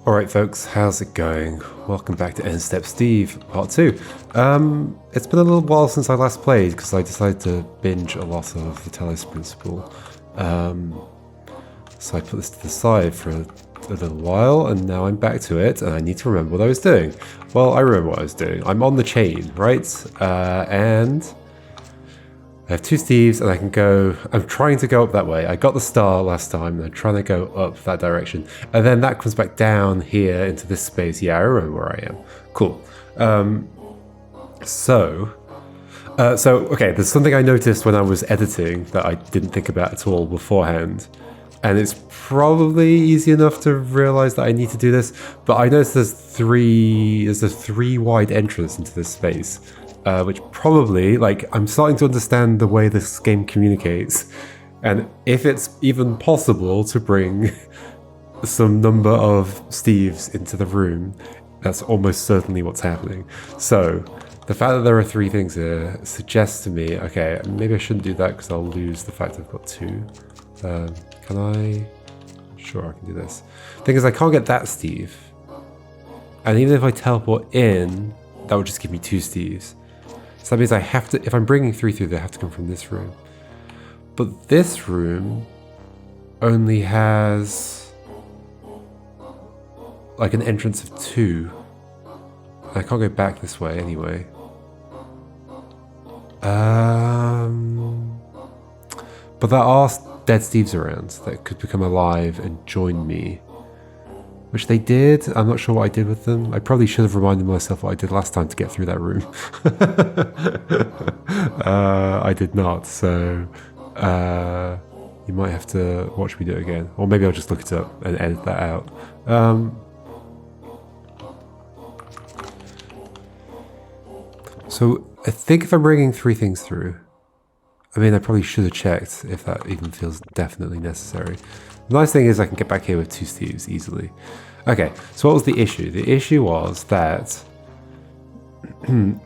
Alright folks, how's it going? Welcome back to End Step Steve, part 2. It's been a little while since I last played because I decided to binge a lot of the Telos Principle. So I put this to the side for a little while and now I'm back to it and I need to remember what I was doing. Well, I remember what I was doing. I'm on the chain, right? And I have two Steves and I can go, I'm trying to go up that way. I got the star last time and I'm trying to go up that direction. And then that comes back down here into this space. Yeah, I remember where I am. Cool. Okay, there's something I noticed when I was editing that I didn't think about at all beforehand. And it's probably easy enough to realize that I need to do this, but I noticed there's a three wide entrance into this space. Which probably, I'm starting to understand the way this game communicates, and if it's even possible to bring some number of Steves into the room, that's almost certainly what's happening. So, the fact that there are three things here suggests to me, okay, maybe I shouldn't do that because I'll lose the fact I've got two. Can I? Sure, I can do this. Thing is, I can't get that Steve, and even if I teleport in, that would just give me two Steves. So that means I have to, if I'm bringing three through, they have to come from this room. But this room only has like an entrance of two. I can't go back this way anyway. But there are dead Steves around that could become alive and join me. Which they did. I'm not sure what I did with them. I probably should have reminded myself what I did last time to get through that room. I did not, so you might have to watch me do it again. Or maybe I'll just look it up and edit that out. So I think if I'm bringing three things through, I mean, I probably should have checked if that even feels definitely necessary. The nice thing is I can get back here with two Steves easily. Okay, so what was the issue? The issue was that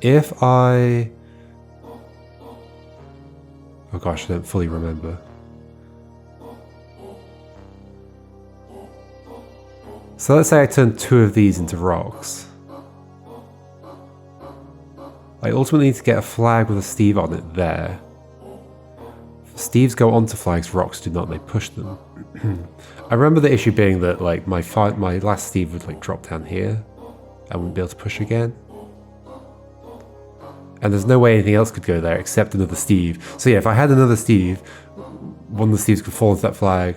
if I... Oh gosh, I don't fully remember. So let's say I turn two of these into rocks. I ultimately need to get a flag with a Steve on it there. Steves go onto flags, rocks do not, they push them. I remember the issue being that my last Steve would drop down here. I wouldn't be able to push again. And there's no way anything else could go there except another Steve. So yeah, if I had another Steve, one of the Steves could fall into that flag,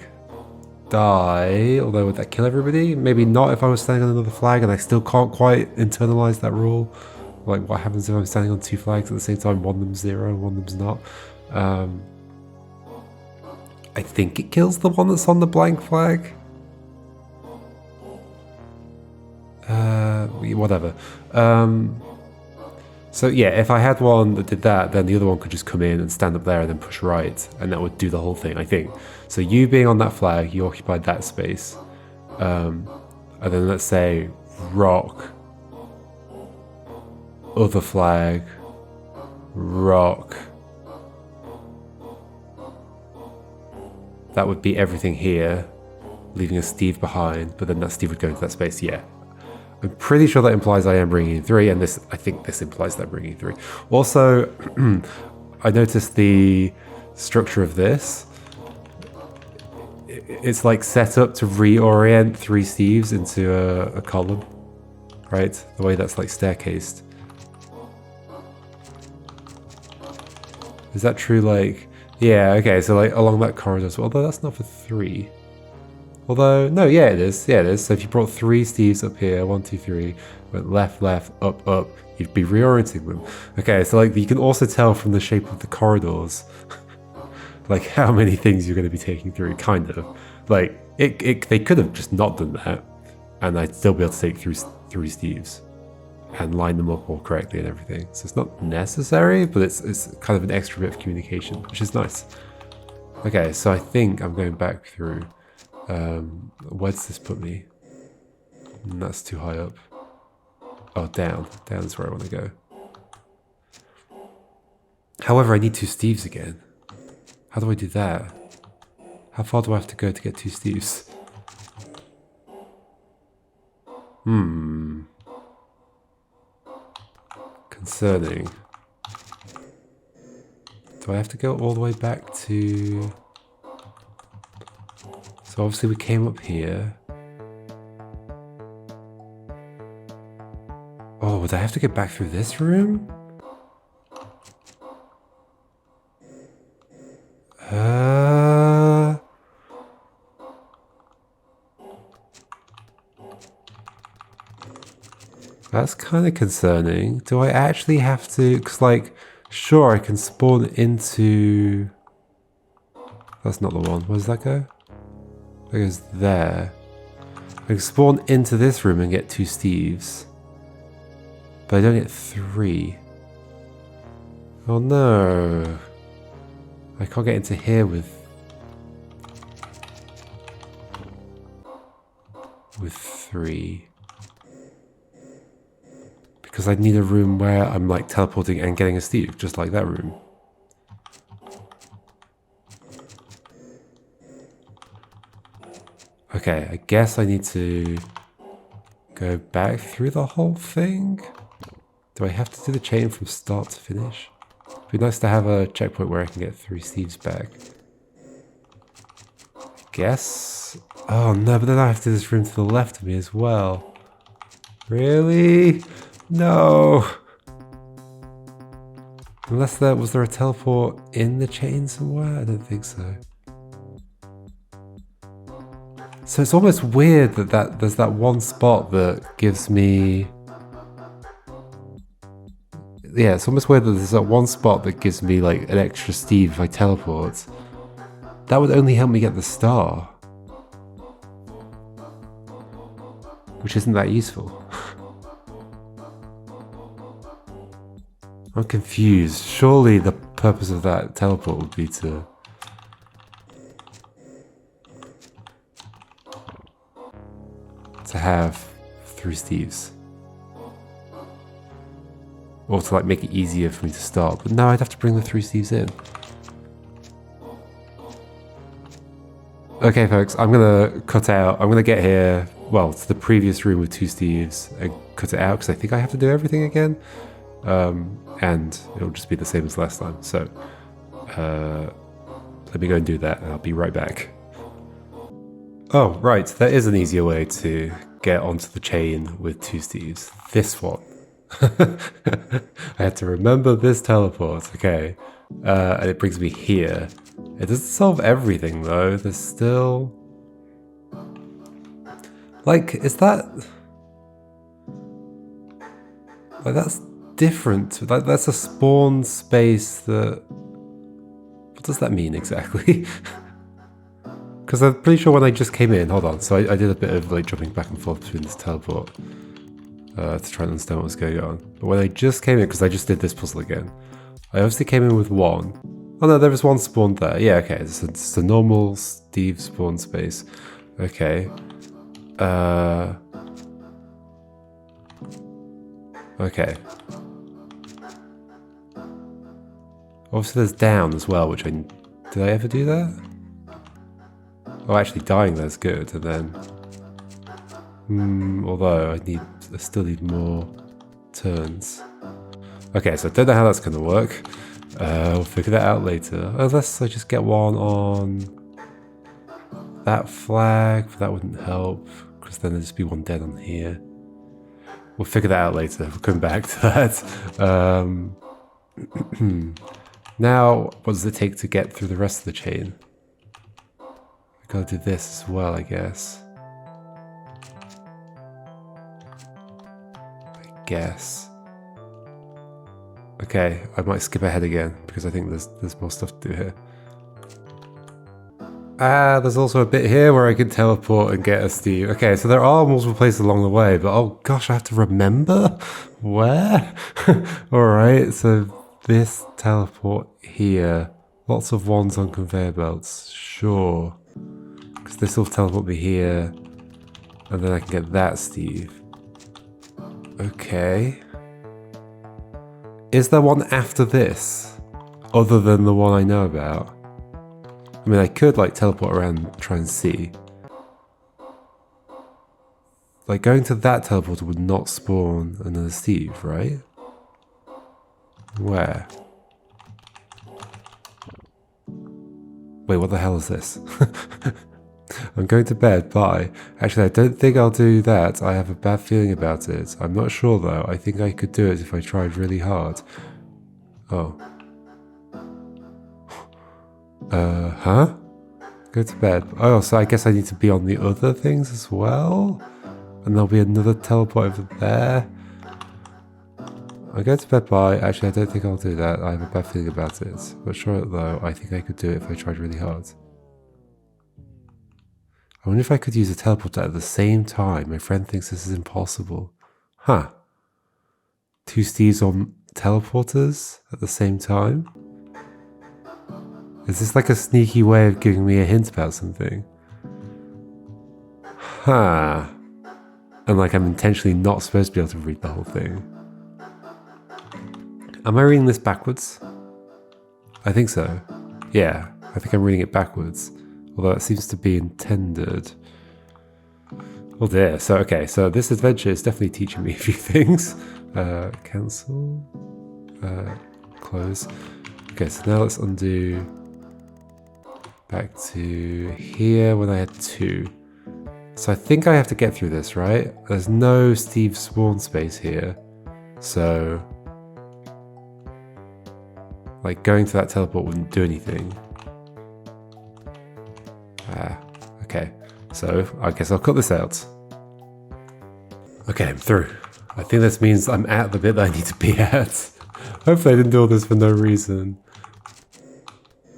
die, although would that kill everybody? Maybe not if I was standing on another flag and I still can't quite internalize that rule. Like what happens if I'm standing on two flags at the same time, one of them's zero and one of them's not. I think it kills the one that's on the blank flag. Whatever. So yeah, if I had one that did that, then the other one could just come in and stand up there and then push right, and that would do the whole thing, I think. So you being on that flag, you occupied that space. And then let's say rock, other flag, rock. That would be everything here, leaving a Steve behind, but then that Steve would go into that space, yeah. I'm pretty sure that implies I am bringing three, and I think this implies that I'm bringing three. Also, I noticed the structure of this. It's set up to reorient three Steves into a column, right? The way that's staircased. Is that true, yeah, okay, so along that corridor as well, although that's not for three. Although, no, yeah it is, So if you brought three Steves up here, 1, 2, 3, went left, left, up, up, you'd be reorienting them. Okay, so you can also tell from the shape of the corridors, how many things you're going to be taking through, kind of. They could have just not done that, and I'd still be able to take through three Steves. And line them up all correctly and everything. So it's not necessary, but it's kind of an extra bit of communication, which is nice. Okay, so I think I'm going back through. Where does this put me? That's too high up. Oh, down. Down is where I want to go. However, I need two Steves again. How do I do that? How far do I have to go to get two Steves? Concerning. Do I have to go all the way back to... So obviously we came up here. Oh, would I have to get back through this room? That's kind of concerning. Do I actually have to... Because, like, sure, I can spawn into... That's not the one. Where does that go? That goes there. I can spawn into this room and get 2 Steves. But I don't get 3. Oh no. I can't get into here with 3. Because I need a room where I'm like teleporting and getting a Steve, just like that room. Okay, I guess I need to go back through the whole thing. Do I have to do the chain from start to finish? It'd be nice to have a checkpoint where I can get 3 Steves back. I guess. Oh no, but then I have to do this room to the left of me as well. Really? No. Unless was there a teleport in the chain somewhere? I don't think so. So it's almost weird that there's that one spot that gives me... Yeah, it's almost weird that there's that one spot that gives me like an extra Steve if I teleport. That would only help me get the star. Which isn't that useful. I'm confused. Surely the purpose of that teleport would be to... have 3 Steves. Or to like make it easier for me to start. But no, I'd have to bring the 3 Steves in. Okay folks, I'm gonna cut out, I'm gonna get here, well, to the previous room with 2 Steves and cut it out because I think I have to do everything again. And it'll just be the same as last time. So let me go and do that and I'll be right back. Oh, right, there is an easier way to get onto the chain with 2 Steves. This one. I had to remember this teleport, okay. And it brings me here. It doesn't solve everything though, there's still... Like, is that... Like, that's different. Like, that's a spawn space that... What does that mean exactly? Because I'm pretty sure when I just came in, hold on, so I did a bit of like jumping back and forth between this teleport to try and understand what was going on. But when I just came in, because I just did this puzzle again, I obviously came in with 1. Oh no, there was 1 spawned there. Yeah, okay, it's a normal Steve spawn space. Okay. Okay. Obviously there's down as well, which did I ever do that? Oh, actually dying there's good, and then... although I still need more turns. Okay, so I don't know how that's going to work. We'll figure that out later. Unless I just get one on that flag, but that wouldn't help, because then there'd just be one dead on here. We'll figure that out later, we'll come back to that. Now, what does it take to get through the rest of the chain? Gotta do this as well, I guess. Okay, I might skip ahead again because I think there's more stuff to do here. Ah, there's also a bit here where I can teleport and get a Steve. Okay, so there are multiple places along the way, but oh gosh, I have to remember where? Alright, so this teleport here. Lots of 1s on conveyor belts, sure. Because this will teleport me here, and then I can get that Steve. Okay. Is there one after this, other than the one I know about? I mean, I could like teleport around and try and see. Like, going to that teleporter would not spawn another Steve, right? Where? Wait, what the hell is this? I'm going to bed, bye. Actually, I don't think I'll do that. I have a bad feeling about it. I'm not sure though. I think I could do it if I tried really hard. Oh. Huh? Go to bed. Oh, so I guess I need to be on the other things as well? And there'll be another teleport over there. I'll go to bed, bye. Actually, I don't think I'll do that. I have a bad feeling about it. But sure though, I think I could do it if I tried really hard. I wonder if I could use a teleporter at the same time. My friend thinks this is impossible. Huh. 2 Steves on teleporters at the same time? Is this like a sneaky way of giving me a hint about something? Huh. And like I'm intentionally not supposed to be able to read the whole thing. Am I reading this backwards? I think so. Yeah, I think I'm reading it backwards. Although it seems to be intended. Oh dear. So, okay. So this adventure is definitely teaching me a few things. Cancel. Close. Okay, so now let's undo. Back to here when I had 2. So I think I have to get through this, right? There's no Steve spawn space here. So, like, going to that teleport wouldn't do anything. Okay. So, I guess I'll cut this out. Okay, I'm through. I think this means I'm at the bit that I need to be at. Hopefully I didn't do all this for no reason.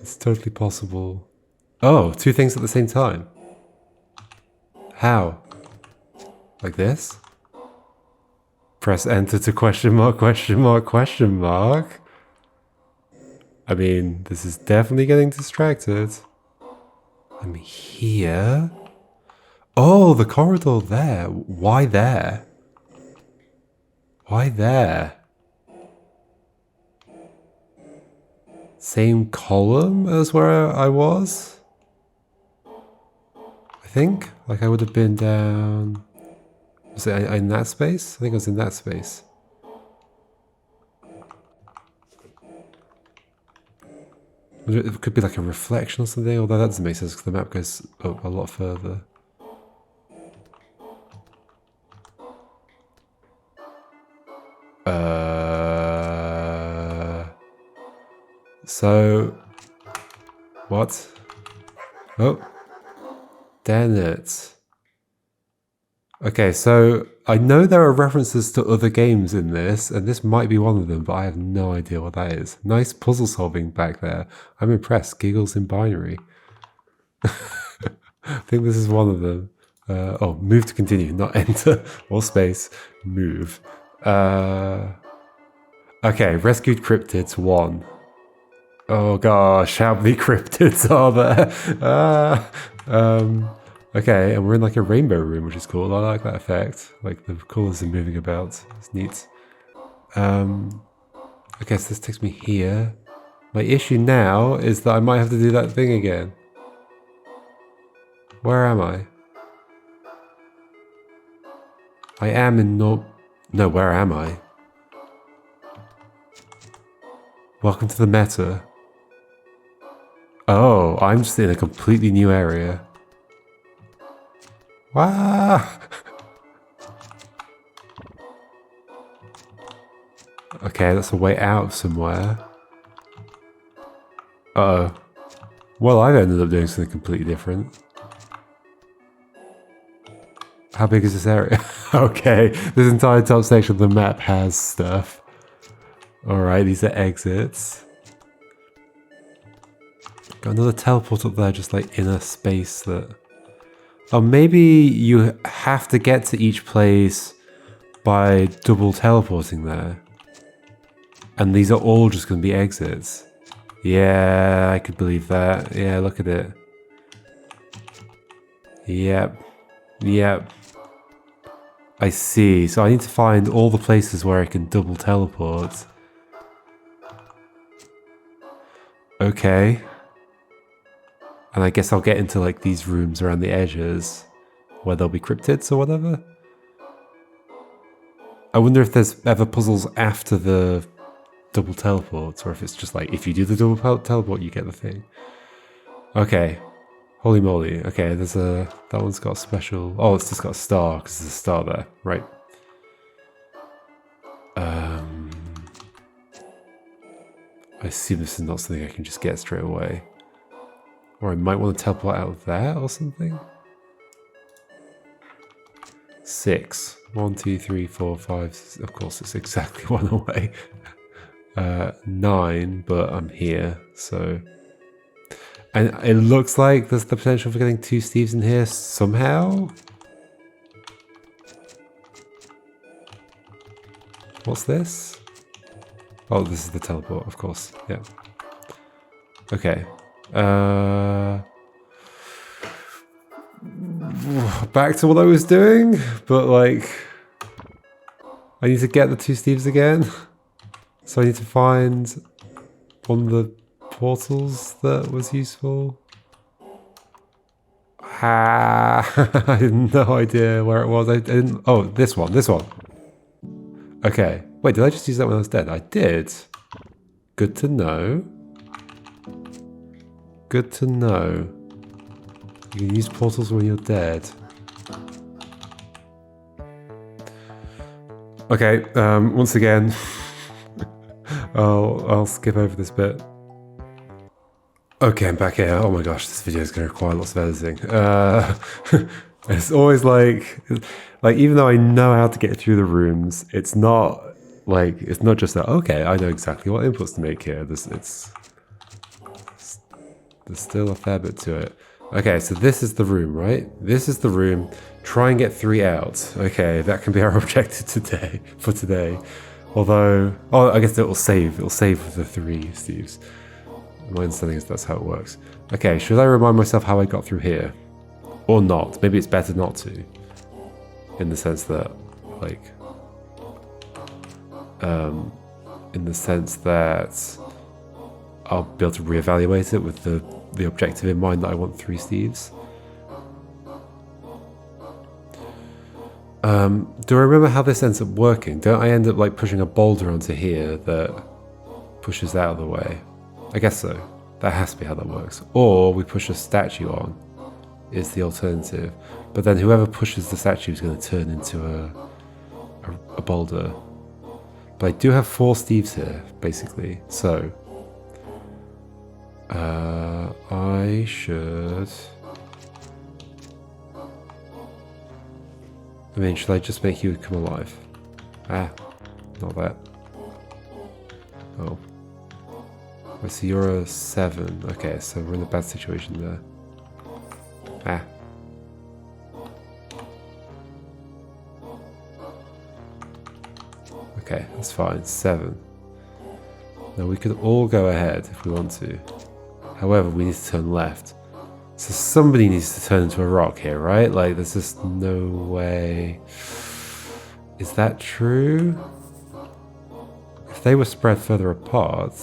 It's totally possible. Oh, 2 things at the same time. How? Like this? Press enter to question mark, question mark, question mark. I mean, this is definitely getting distracted. I'm here. Oh, the corridor there. Why there? Why there? Same column as where I was? I think? Like I would have been down... Was it in that space? I think I was in that space. It could be like a reflection or something, although that doesn't make sense because the map goes up a lot further. So... What? Oh. Damn it. Okay, so I know there are references to other games in this, and this might be one of them, but I have no idea what that is. Nice puzzle solving back there. I'm impressed. Giggles in binary. I think this is one of them. Oh, move to continue, not enter or space. Move. Okay, rescued cryptids 1. Oh gosh, how many cryptids are there? Okay, and we're in like a rainbow room, which is cool. I like that effect. Like the colours are moving about. It's neat. Okay, so this takes me here. My issue now is that I might have to do that thing again. Where am I? I am in no, where am I? Welcome to the meta. Oh, I'm just in a completely new area. Wow! Okay, that's a way out of somewhere. Uh-oh. Well, I've ended up doing something completely different. How big is this area? Okay, this entire top section of the map has stuff. Alright, these are exits. Got another teleport up there, just like in a space that... Oh, maybe you have to get to each place by double teleporting there. And these are all just going to be exits. Yeah, I could believe that. Yeah, look at it. Yep. Yep. I see. So I need to find all the places where I can double teleport. Okay. And I guess I'll get into like these rooms around the edges where there'll be cryptids or whatever. I wonder if there's ever puzzles after the double teleports, or if it's just like, if you do the double teleport, you get the thing. Okay. Holy moly. Okay, there's a... That one's got a special... Oh, it's just got a star, because there's a star there. Right. I assume this is not something I can just get straight away. Or I might want to teleport out of there or something. 6. 1, 2, 3, 4, 5. Of course, it's exactly one away. 9, but I'm here, so... And it looks like there's the potential for getting 2 Steves in here somehow. What's this? Oh, this is the teleport, of course. Yeah. Okay. Back to what I was doing, but like... I need to get the 2 Steves again. So I need to find one of the portals that was useful. I had no idea where it was. I didn't... Oh, this one. Okay. Wait, did I just use that when I was dead? I did. Good to know. Good to know. You can use portals when you're dead. Okay, once again, I'll skip over this bit. Okay, I'm back here. Oh my gosh, this video is going to require lots of editing. It's always like even though I know how to get through the rooms, it's not just that, okay, I know exactly what inputs to make here. There's still a fair bit to it. Okay, so this is the room, right? This is the room. Try and get 3 out. Okay, that can be our objective for today. Although, oh, I guess it'll save with the 3 Steves. My understanding is that's how it works. Okay, should I remind myself how I got through here? Or not? Maybe it's better not to. In the sense that, like... in the sense that I'll be able to reevaluate it with the objective in mind that I want 3 Steves. Do I remember how this ends up working? Don't I end up like pushing a boulder onto here that pushes that out of the way? I guess so. That has to be how that works. Or we push a statue on is the alternative. But then whoever pushes the statue is going to turn into a boulder. But I do have 4 Steves here, basically. So I should... I mean, should I just make you come alive? Ah, not that. Oh. I see you're a 7. Okay, so we're in a bad situation there. Ah. Okay, that's fine. 7. Now we could all go ahead if we want to. However, we need to turn left. So somebody needs to turn into a rock here, right? Like, there's just no way... Is that true? If they were spread further apart...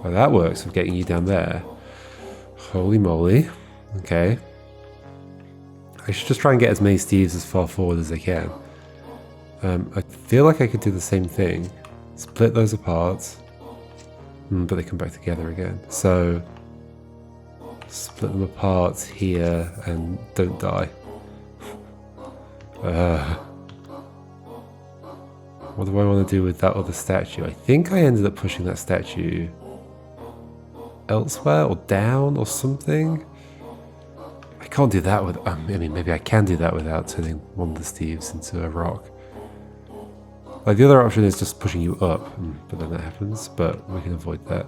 Well, that works for getting you down there. Holy moly. Okay. I should just try and get as many Steves as far forward as I can. I feel like I could do the same thing. Split those apart. But they come back together again. So, split them apart here and don't die. What do I want to do with that other statue? I think I ended up pushing that statue elsewhere or down or something. I can't do that with... I mean, maybe I can do that without turning one of the Steves into a rock. Like, the other option is just pushing you up, but then that happens, but we can avoid that.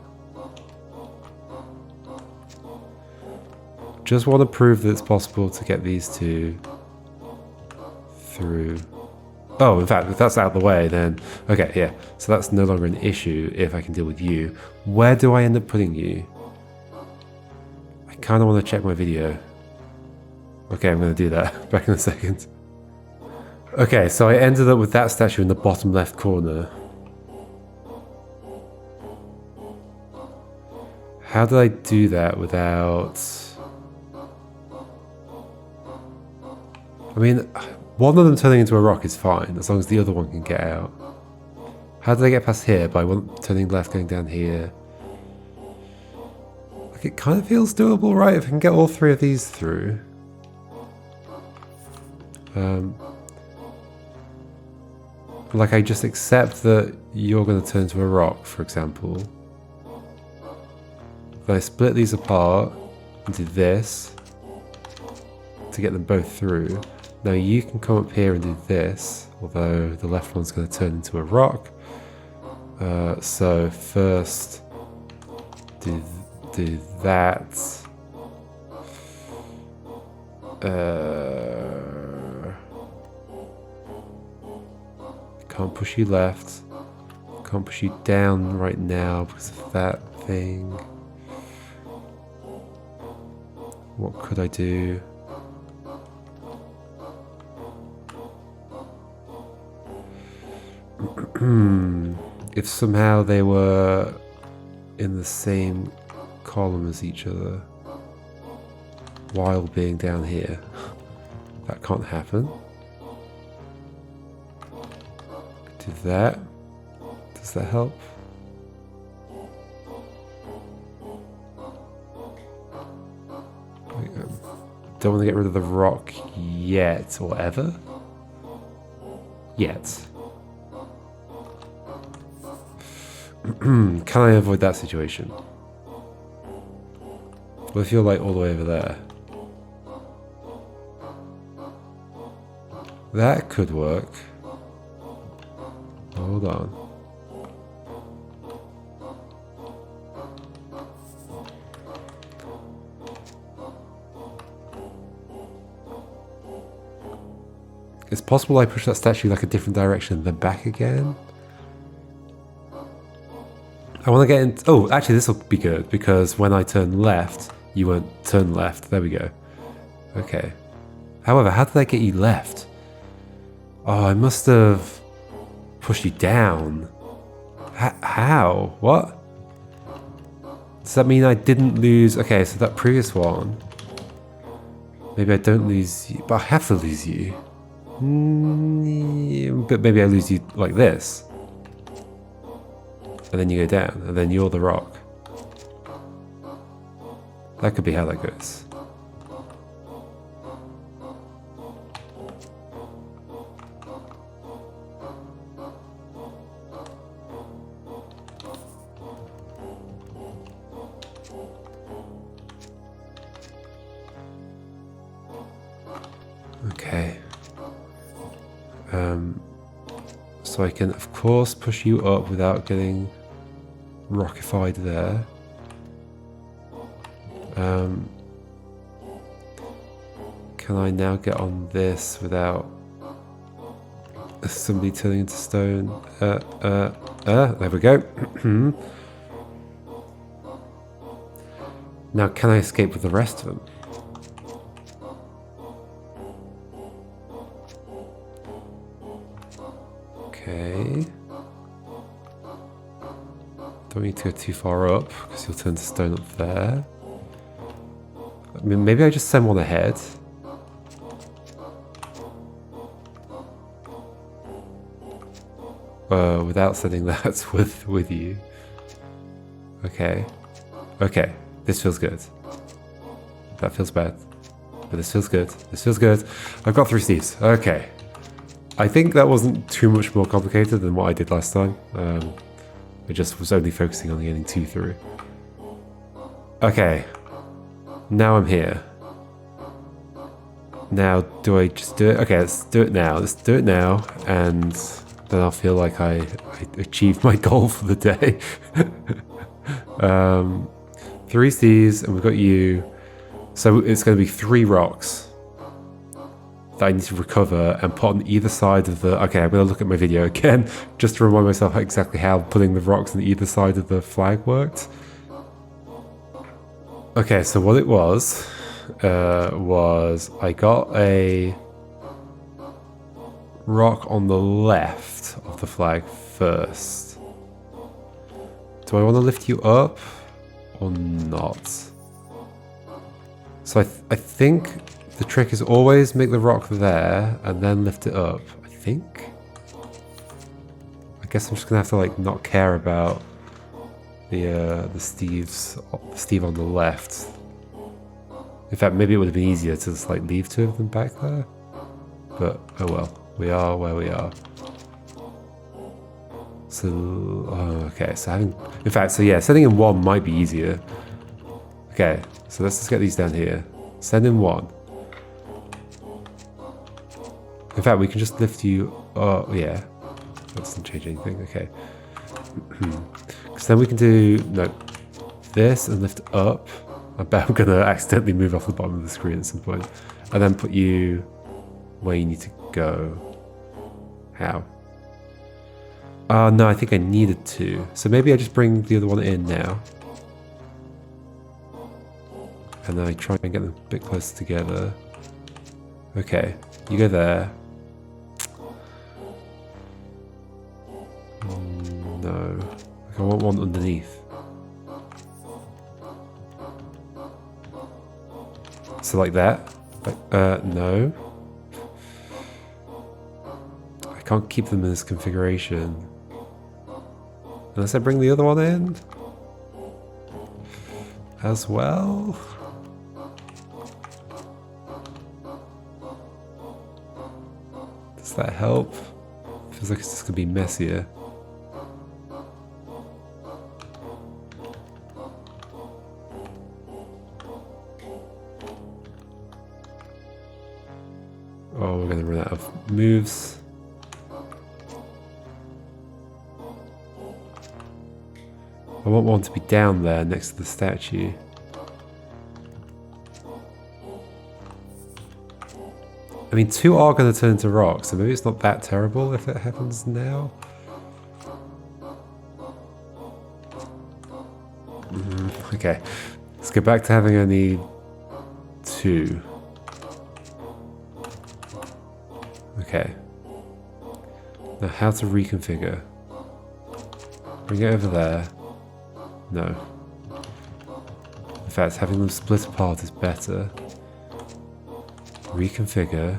Just want to prove that it's possible to get these 2 through... Oh, in fact, if that's out of the way, then... Okay, yeah. So that's no longer an issue if I can deal with you. Where do I end up putting you? I kind of want to check my video. Okay, I'm going to do that. Back in a second. Okay, so I ended up with that statue in the bottom left corner. How did I do that without... I mean, one of them turning into a rock is fine, as long as the other one can get out. How did I get past here? By one turning left, going down here. Like, it kind of feels doable, right? If I can get all three of these through. Like, I just accept that you're going to turn into a rock, for example. Then I split these apart and do this to get them both through. Now you can come up here and do this, although the left one's going to turn into a rock. So first do that. Can't push you left. Can't push you down right now because of that thing. What could I do? If somehow they were in the same column as each other while being down here, that can't happen. Do that. Does that help? Don't want to get rid of the rock yet, or ever. Yet. Can I avoid that situation? What if you're like all the way over there? That could work. Hold on. It's possible I push that statue like a different direction and then back again. I want to get in... Oh, actually this will be good because when I turn left, you won't turn left. There we go. Okay. However, how did I get you left? Oh, I must have pushed you down. How? What? Does that mean I didn't lose... Okay, so that previous one... Maybe I don't lose you, but I have to lose you. But maybe I lose you like this. And then you go down, and then you're the rock. That could be how that goes. Okay. So I can, of course, push you up without getting rockified there. Can I now get on this without somebody turning into stone? There we go. Now, can I escape with the rest of them? Okay. Don't need to go too far up because you'll turn to stone up there. I mean, maybe I just send one ahead. Without sending that with you. Okay. Okay. This feels good. That feels bad. But this feels good. This feels good. I've got 3 Steves. Okay. I think that wasn't too much more complicated than what I did last time. I just was only focusing on getting 2 through. Okay. Now I'm here. Now, do I just do it? Okay, let's do it now. Let's do it now, and then I'll feel like I achieved my goal for the day. 3 Steves, and we've got you. So it's going to be 3 rocks that I need to recover and put on either side of the... Okay, I'm going to look at my video again, just to remind myself exactly how putting the rocks on either side of the flag worked. Okay, so what it was I got a rock on the left of the flag first. Do I want to lift you up or not? So I think the trick is always make the rock there and then lift it up. I think. I guess I'm just gonna have to like not care about the Steve on the left. In fact, maybe it would have been easier to just like leave two of them back there. But oh well, we are where we are. So okay, so having, in fact, so yeah, sending in one might be easier. Okay, so let's just get these down here. Send in one. In fact, we can just lift you. Oh yeah, that doesn't change anything. Okay. Because then we can do this and lift up. I bet I'm gonna accidentally move off the bottom of the screen at some point, and then put you where you need to go. How? No, I think I needed to. So maybe I just bring the other one in now. And then I try and get them a bit closer together. Okay, you go there. No. I want one underneath. So like that? Like, no. I can't keep them in this configuration. Unless I bring the other one in? As well? Does that help? Feels like it's just gonna be messier. Oh, we're gonna run out of moves. I want one to be down there next to the statue. I mean, two are going to turn into rocks, so maybe it's not that terrible if it happens now. Okay, let's go back to having only two. Okay. Now, how to reconfigure? Bring it over there. No. In fact, having them split apart is better. Reconfigure.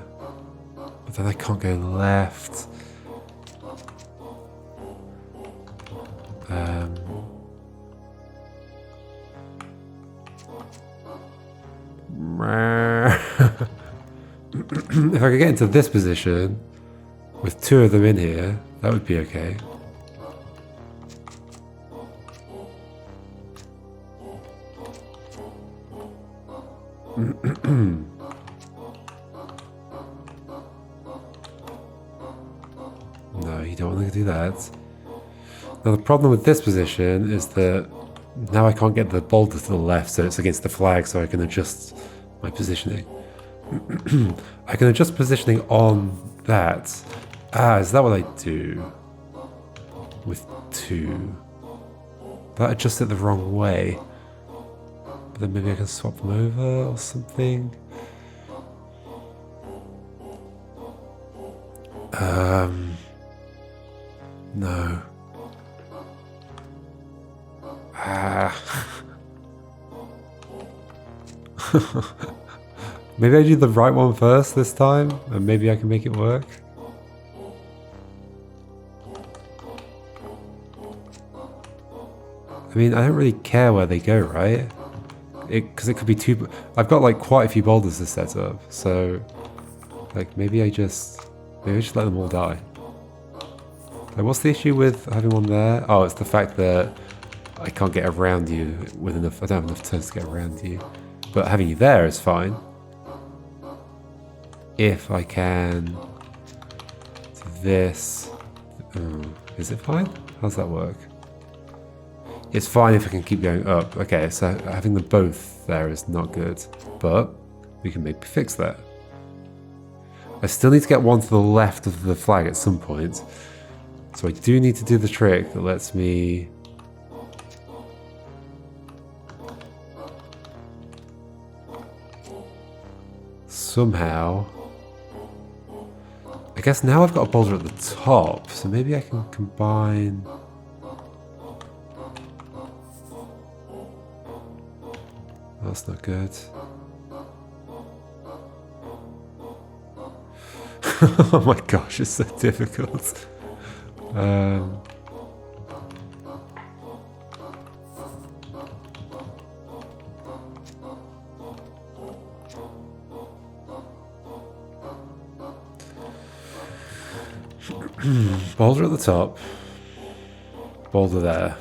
But then I can't go left. If I could get into this position with two of them in here, that would be okay. No, you don't want to do that. Now the problem with this position is that now I can't get the boulder to the left, so it's against the flag, so I can adjust my positioning. I can adjust positioning on that. Ah, is that what I do? With two. That adjusts it the wrong way. But then maybe I can swap them over or something. No. Maybe I do the right one first this time, and maybe I can make it work. I mean, I don't really care where they go, right? Because it could be two. I've got like quite a few boulders to set up, so like maybe I just let them all die. Like, what's the issue with having one there? Oh, it's the fact that I can't get around you with enough. I don't have enough turns to get around you, but having you there is fine. If I can do this, is it fine? How does that work? It's fine if I can keep going up. Okay, so having them both there is not good, but we can maybe fix that. I still need to get one to the left of the flag at some point, so I do need to do the trick that lets me somehow. I guess now I've got a boulder at the top, so maybe I can combine... That's not good. Oh my gosh, it's so difficult. Boulder at the top. Boulder there.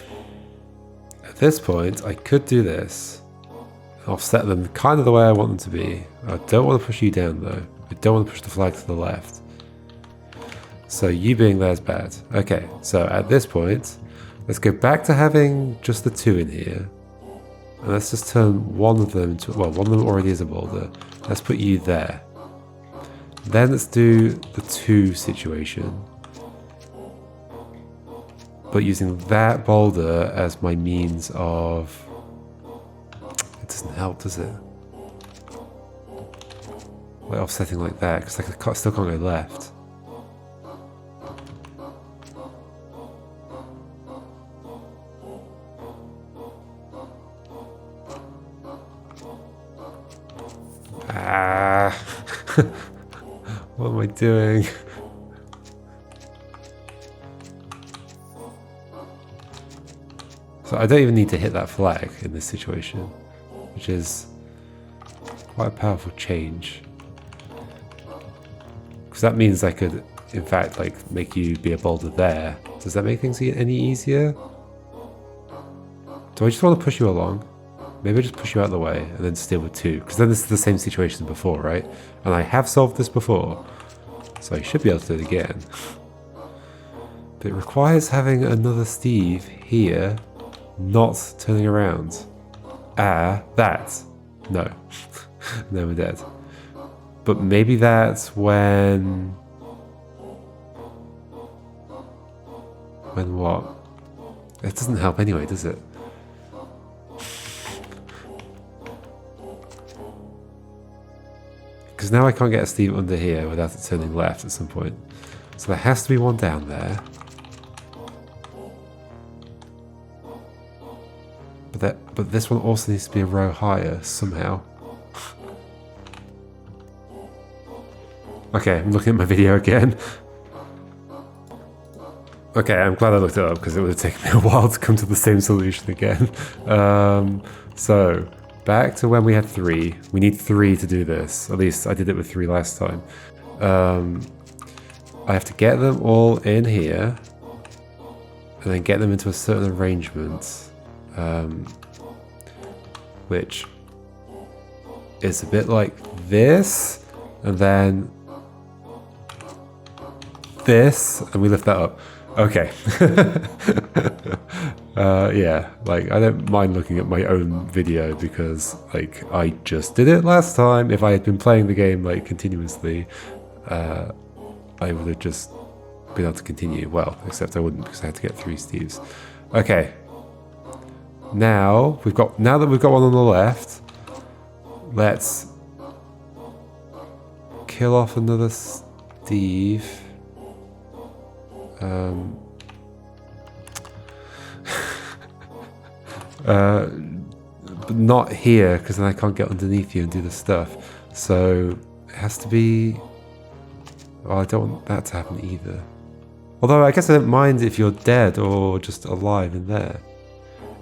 At this point, I could do this. Offset them kind of the way I want them to be. I don't want to push you down though. I don't want to push the flag to the left. So you being there is bad. Okay, so at this point, let's go back to having just the 2 in here. And let's just turn one of them into, well, one of them already is a boulder. Let's put you there. Then let's do the 2 situation. But using that boulder as my means of... It doesn't help, does it? Like offsetting like that, because I still can't go left. Ah! What am I doing? So I don't even need to hit that flag in this situation, which is quite a powerful change. Because that means I could, in fact, like make you be a boulder there. Does that make things any easier? Do I just want to push you along? Maybe I just push you out of the way and then steal with 2. Because then this is the same situation as before, right? And I have solved this before. So I should be able to do it again. But it requires having another Steve here, not turning around. That. No. No, we're dead. But maybe that's when... When what? It doesn't help anyway, does it? Because now I can't get a Steve under here without it turning left at some point. So there has to be one down there. But this one also needs to be a row higher somehow. Okay, I'm looking at my video again. Okay, I'm glad I looked it up because it would have taken me a while to come to the same solution again. So, back to when we had 3. We need 3 to do this. At least I did it with 3 last time. I have to get them all in here. And then get them into a certain arrangement. Which is a bit like this. And then this. And we lift that up. Okay. Yeah, like I don't mind looking at my own video because like I just did it last time. If I had been playing the game like continuously, I would have just been able to continue. Well, except I wouldn't because I had to get 3 Steves. Okay. Now that we've got one on the left, let's kill off another Steve. But not here, because then I can't get underneath you and do the stuff. So it has to be... Well, I don't want that to happen either. Although I guess I don't mind if you're dead or just alive in there.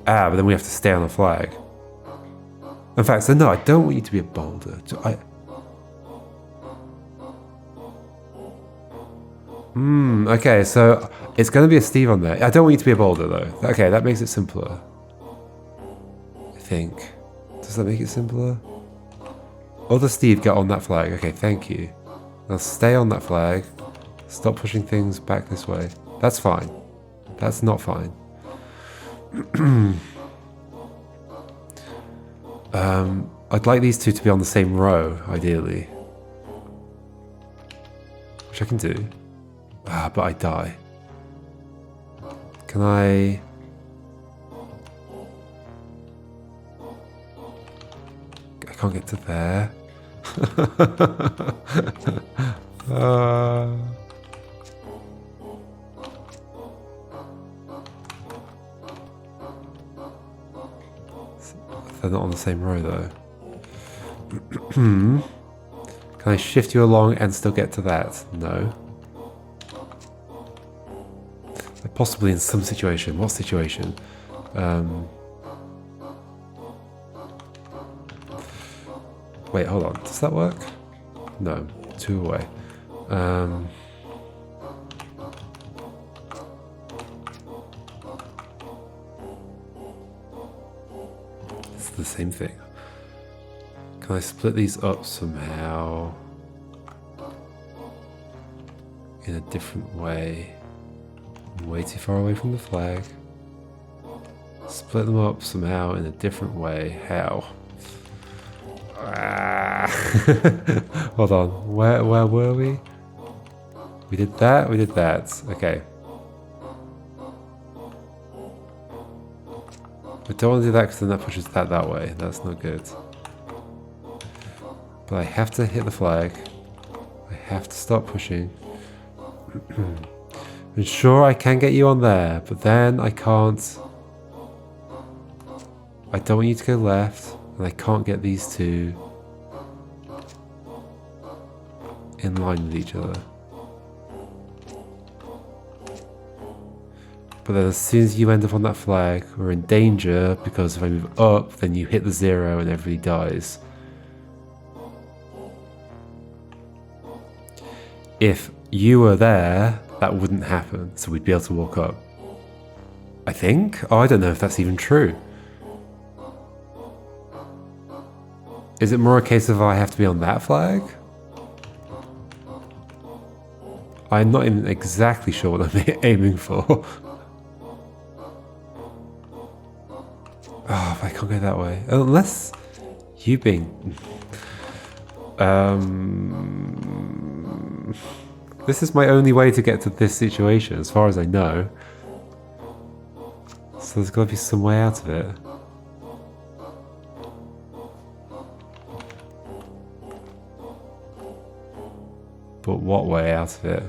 But then we have to stay on the flag. In fact, so no, I don't want you to be a boulder. Okay, so it's going to be a Steve on there. I don't want you to be a boulder though. Okay, that makes it simpler. I think. Does that make it simpler? Other Steve, get on that flag. Okay, thank you. Now stay on that flag. Stop pushing things back this way. That's fine. That's not fine. I'd like these 2 to be on the same row, ideally. Which I can do. But I die. Can I... I can't get to there. They're not on the same row though. Can I shift you along and still get to that? No. Possibly in some situation. What situation? Wait, hold on. Does that work? No. 2 away. It's the same thing. Can I split these up somehow? In a different way? I'm way too far away from the flag. Split them up somehow in a different way. How? Hold on. Where were we? We did that. We did that. Okay. I don't want to do that because then that pushes that way. That's not good. But I have to hit the flag. I have to stop pushing. I'm sure I can get you on there, but then I can't. I don't want you to go left, and I can't get these two in line with each other. But then as soon as you end up on that flag, we're in danger, because if I move up, then you hit the 0 and everybody dies. If you were there, that wouldn't happen, so we'd be able to walk up. I think? Oh, I don't know if that's even true. Is it more a case of I have to be on that flag? I'm not even exactly sure what I'm aiming for. Oh, I can't go that way. Unless you being... This is my only way to get to this situation, as far as I know. So there's got to be some way out of it. But what way out of it?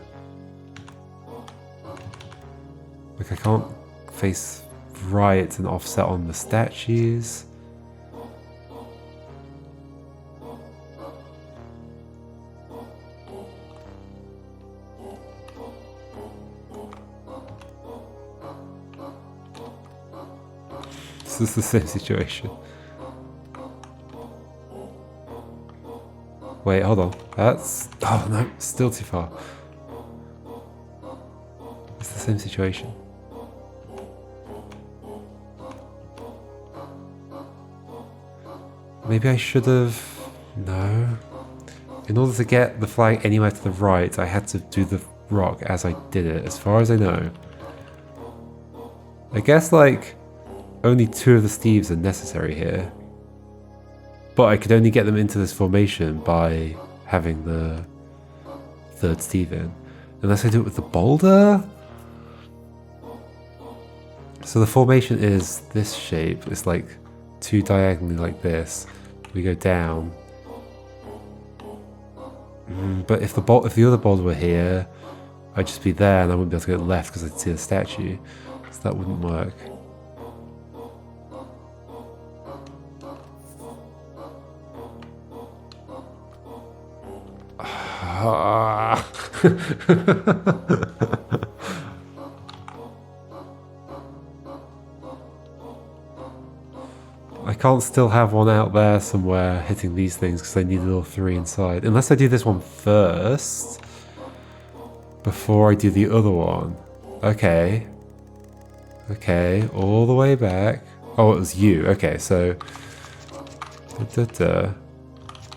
Like I can't face right and offset on the statues. This is the same situation. Wait, hold on. That's... Oh no, still too far. It's the same situation. Maybe I should have... No. In order to get the flag anywhere to the right, I had to do the rock as I did it, as far as I know. I guess, like, only 2 of the Steves are necessary here. But I could only get them into this formation by having the 3rd Steve in. Unless I do it with the boulder? So the formation is this shape. It's like 2 diagonally like this. We go down. But if the other boulder were here, I'd just be there and I wouldn't be able to go left because I'd see the statue. So that wouldn't work. I can't still have one out there somewhere hitting these things because I need all 3 inside. Unless I do this one first before I do the other one. Okay. Okay, all the way back. Oh, it was you. Okay, so...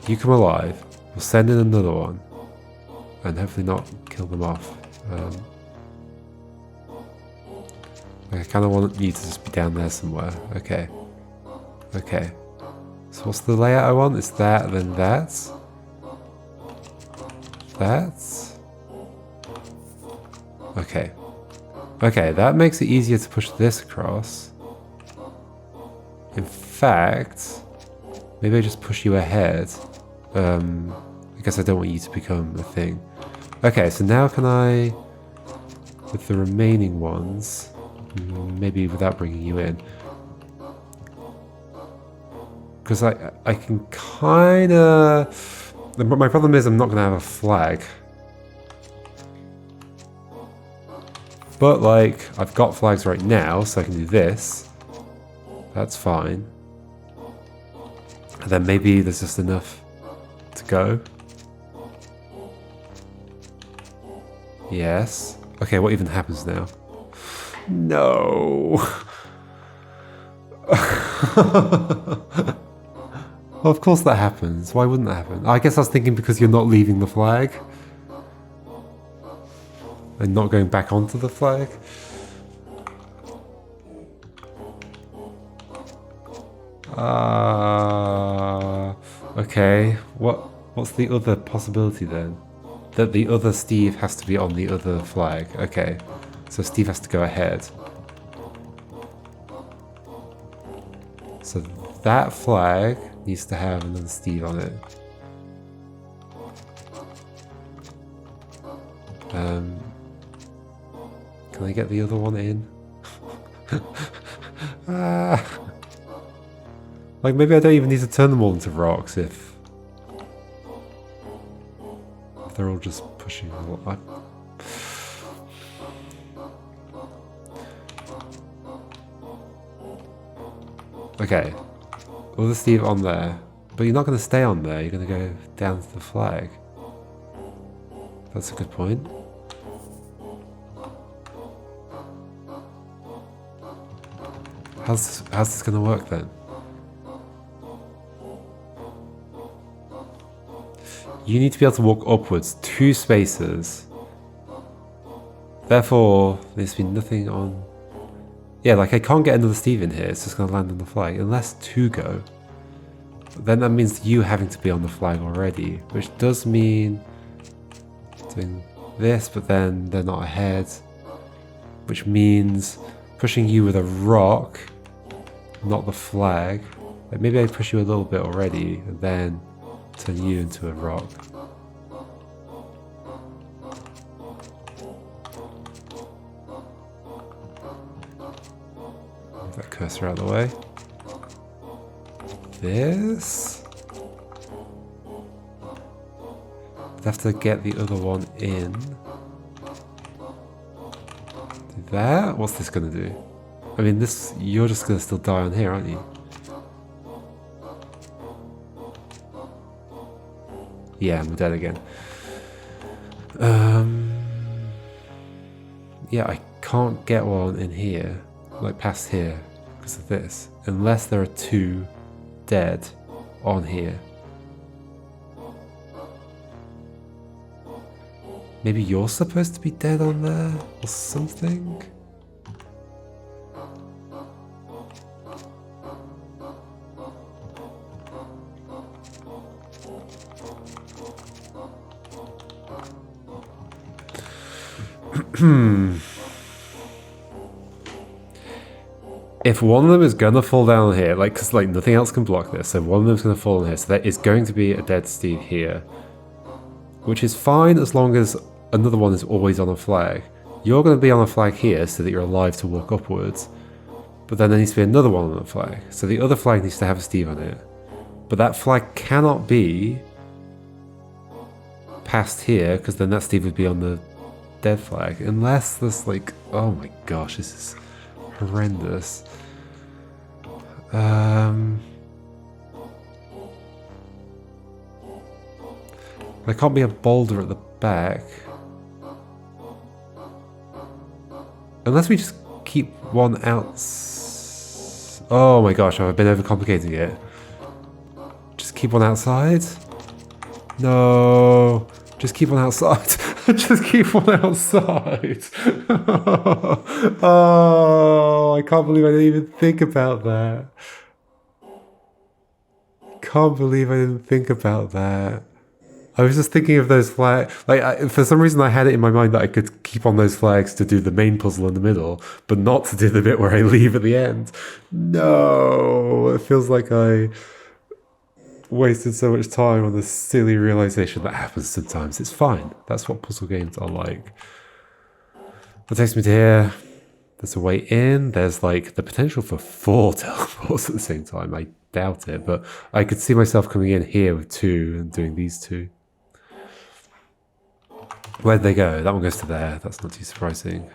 You come alive. We'll send in another one. And hopefully not kill them off. I kind of want you to just be down there somewhere. Okay. Okay. So what's the layout I want? It's that, then that. That. Okay. Okay, that makes it easier to push this across. In fact, maybe I just push you ahead. I guess I don't want you to become a thing. Okay, so now can I, with the remaining ones, maybe without bringing you in. Because I can kind of... My problem is I'm not going to have a flag. But, like, I've got flags right now, so I can do this. That's fine. And then maybe there's just enough to go. Yes. Okay, what even happens now? No. Well, of course that happens. Why wouldn't that happen? I guess I was thinking because you're not leaving the flag. And not going back onto the flag. Okay. What's the other possibility then? That the other Steve has to be on the other flag. Okay. So Steve has to go ahead. So that flag needs to have another Steve on it. Can I get the other one in? Like maybe I don't even need to turn them all into rocks if they're all just pushing a lot. Okay, all the Steve on there, but you're not going to stay on there, you're going to go down to the flag. That's a good point. How's this going to work then? You need to be able to walk upwards 2 spaces. Therefore, there's been nothing on... Yeah, like I can't get another Steve in here, it's just going to land on the flag, unless 2 go. But then that means you having to be on the flag already, which does mean doing this, but then they're not ahead. Which means pushing you with a rock, not the flag. Like maybe I push you a little bit already, and then turn you into a rock. Move that cursor out of the way. This. I'd have to get the other one in. Do that? What's this gonna do? I mean, this, you're just gonna still die on here, aren't you? Yeah, I'm dead again. Yeah, I can't get one in here, like past here, because of this, unless there are 2 dead on here. Maybe you're supposed to be dead on there, or something? If one of them is gonna fall down here, like, cause like nothing else can block this, so one of them's gonna fall in here, so there is going to be a dead Steve here. Which is fine as long as another one is always on a flag. You're gonna be on a flag here so that you're alive to walk upwards. But then there needs to be another one on the flag. So the other flag needs to have a Steve on it. But that flag cannot be past here, because then that Steve would be on the dead flag. Unless there's like, oh my gosh, this is horrendous. There can't be a boulder at the back. Unless we just keep one out. Oh my gosh, I've been overcomplicating it. Just keep one outside? No. Just keep one outside. Just keep one outside. Oh, I can't believe I didn't even think about that. Can't believe I didn't think about that. I was just thinking of those flags. Like, for some reason I had it in my mind that I could keep on those flags to do the main puzzle in the middle, but not to do the bit where I leave at the end. No, it feels like I wasted so much time on this silly realization that happens sometimes. It's fine. That's what puzzle games are like. That takes me to here. There's a way in. There's like the potential for 4 teleports at the same time. I doubt it, but I could see myself coming in here with 2 and doing these 2. Where'd they go? That one goes to there. That's not too surprising.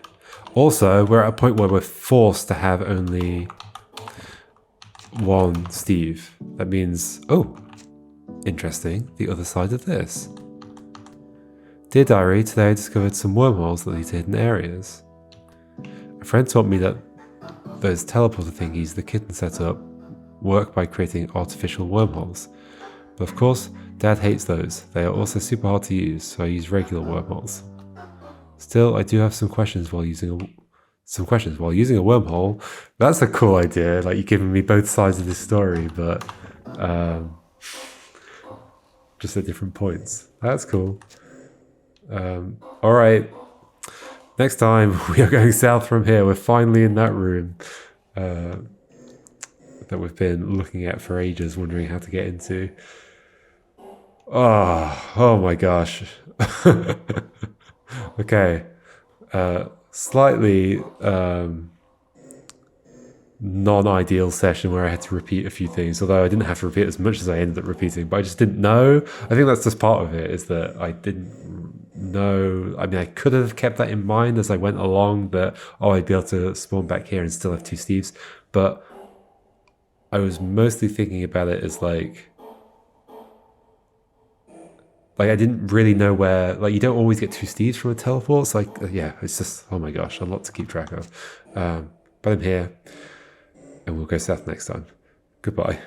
Also, we're at a point where we're forced to have only 1 Steve. That means, oh, interesting, the other side of this. Dear Diary, today I discovered some wormholes that lead to hidden areas. A friend taught me that those teleporter thingies the kitten set up work by creating artificial wormholes. But of course, Dad hates those. They are also super hard to use, so I use regular wormholes. Still, I do have some questions while using a wormhole. That's a cool idea. Like, you're giving me both sides of this story, but just at different points. That's cool. All right. Next time we are going south from here. We're finally in that room that we've been looking at for ages, wondering how to get into. Oh my gosh. Okay. Slightly non-ideal session where I had to repeat a few things, although I didn't have to repeat as much as I ended up repeating, but I just didn't know. I think that's just part of it, is that I didn't know. I mean, I could have kept that in mind as I went along, that, oh, I'd be able to spawn back here and still have 2 Steves, but I was mostly thinking about it as like I didn't really know where, like, you don't always get 2 Steves from a teleport. It's like, yeah, it's just, oh my gosh, a lot to keep track of. But I'm here, and we'll go south next time. Goodbye.